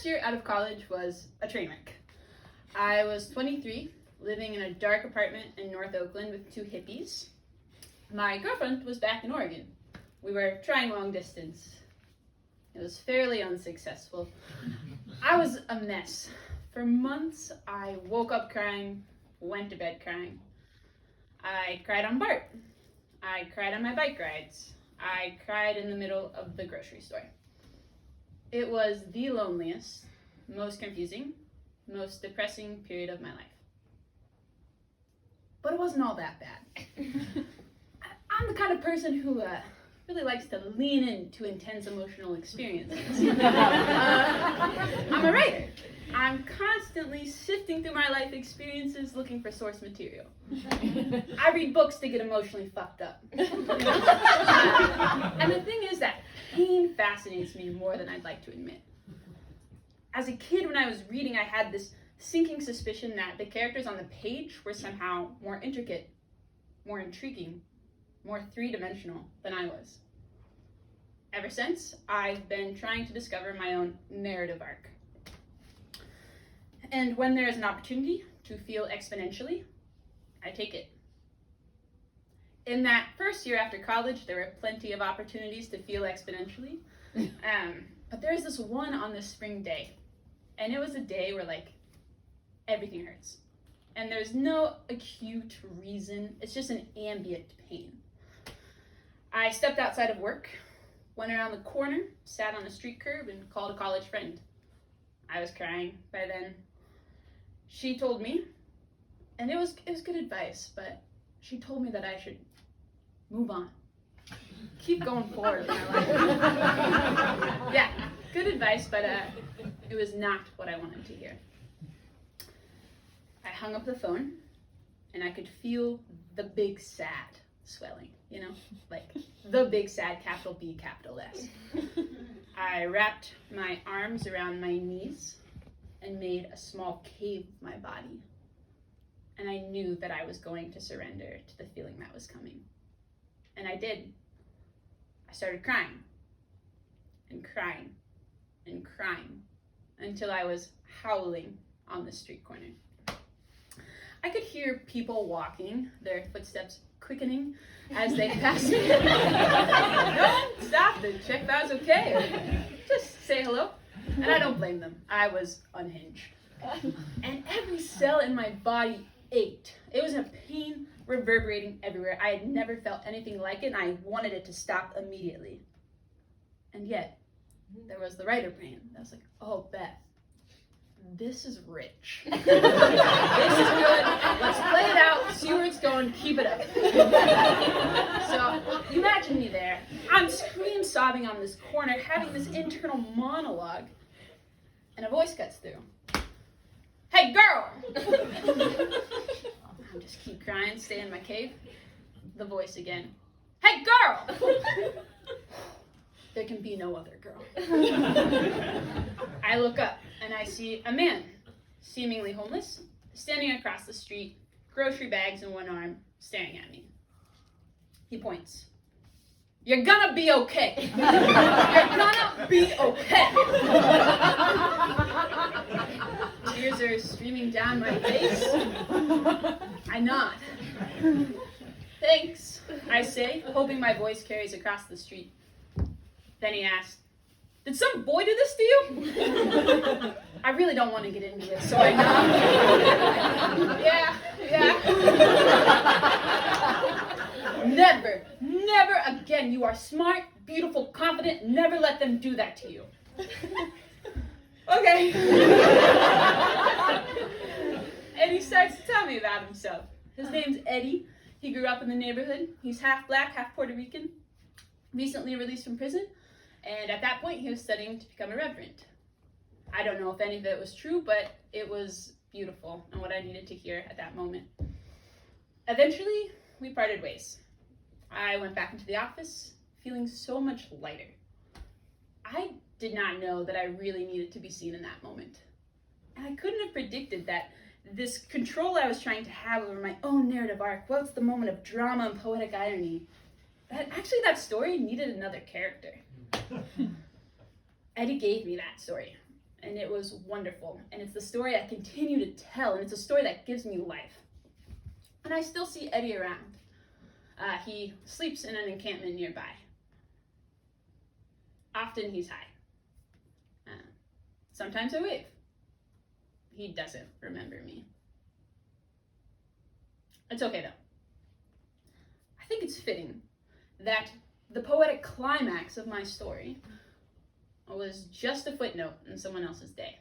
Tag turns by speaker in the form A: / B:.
A: first year out of college was a train wreck. I was 23, living in a dark apartment in North Oakland with two hippies. My girlfriend was back in Oregon. We were trying long distance. It was fairly unsuccessful. I was a mess. For months, I woke up crying, went to bed crying. I cried on BART. I cried on my bike rides. I cried in the middle of the grocery store. It was the loneliest, most confusing, most depressing period of my life. But it wasn't all that bad. I'm the kind of person who really likes to lean into intense emotional experiences. I'm a writer. I'm constantly sifting through my life experiences looking for source material. I read books to get emotionally fucked up. And the thing is that pain fascinates me more than I'd like to admit. As a kid, when I was reading, I had this sinking suspicion that the characters on the page were somehow more intricate, more intriguing, more three-dimensional than I was. Ever since, I've been trying to discover my own narrative arc. And when there is an opportunity to feel exponentially, I take it. In that first year after college, there were plenty of opportunities to feel exponentially. But there's this one on this spring day. And it was a day where, everything hurts. And there's no acute reason. It's just an ambient pain. I stepped outside of work, went around the corner, sat on a street curb, and called a college friend. I was crying by then. She told me, and it was good advice, but she told me that I should move on. Keep going forward in my life. Yeah, good advice, but it was not what I wanted to hear. I hung up the phone, and I could feel the big sad swelling, the big sad, capital B, capital S. I wrapped my arms around my knees and made a small cave of my body. And I knew that I was going to surrender to the feeling that was coming. And I did. I started crying and crying and crying until I was howling on the street corner. I could hear people walking, their footsteps quickening as they passed me. Don't stop to check if I was okay, or just say hello. And I don't blame them. I was unhinged. And every cell in my body ached. It was a pain reverberating everywhere. I had never felt anything like it, and I wanted it to stop immediately. And yet, there was the writer brain that was like, oh, Beth, this is rich. This is good. Let's play it out, see where it's going, keep it up. So, imagine me there. I'm sobbing on this corner, having this internal monologue, and a voice cuts through. Hey, girl! I just keep crying, stay in my cave. The voice again. Hey, girl! There can be no other girl. I look up and I see a man, seemingly homeless, standing across the street, grocery bags in one arm, staring at me. He points. You're gonna be okay. You're gonna be okay. Tears are streaming down my face. I nod. Thanks, I say, hoping my voice carries across the street. Then he asked, did some boy do this to you? I really don't want to get into it, so I nod. Yeah. Never again. You are smart, beautiful, confident. Never let them do that to you. Okay. And he starts to tell me about himself. His name's Eddie. He grew up in the neighborhood. He's half black, half Puerto Rican. Recently released from prison. And at that point, he was studying to become a reverend. I don't know if any of it was true, but it was beautiful and what I needed to hear at that moment. Eventually, we parted ways. I went back into the office, feeling so much lighter. I did not know that I really needed to be seen in that moment. And I couldn't have predicted that this control I was trying to have over my own narrative arc, what's the moment of drama and poetic irony, that story needed another character. Eddie gave me that story, and it was wonderful. And it's the story I continue to tell, and it's a story that gives me life. And I still see Eddie around. He sleeps in an encampment nearby. Often he's high. Sometimes I wave. He doesn't remember me. It's okay though. I think it's fitting that the poetic climax of my story was just a footnote in someone else's day.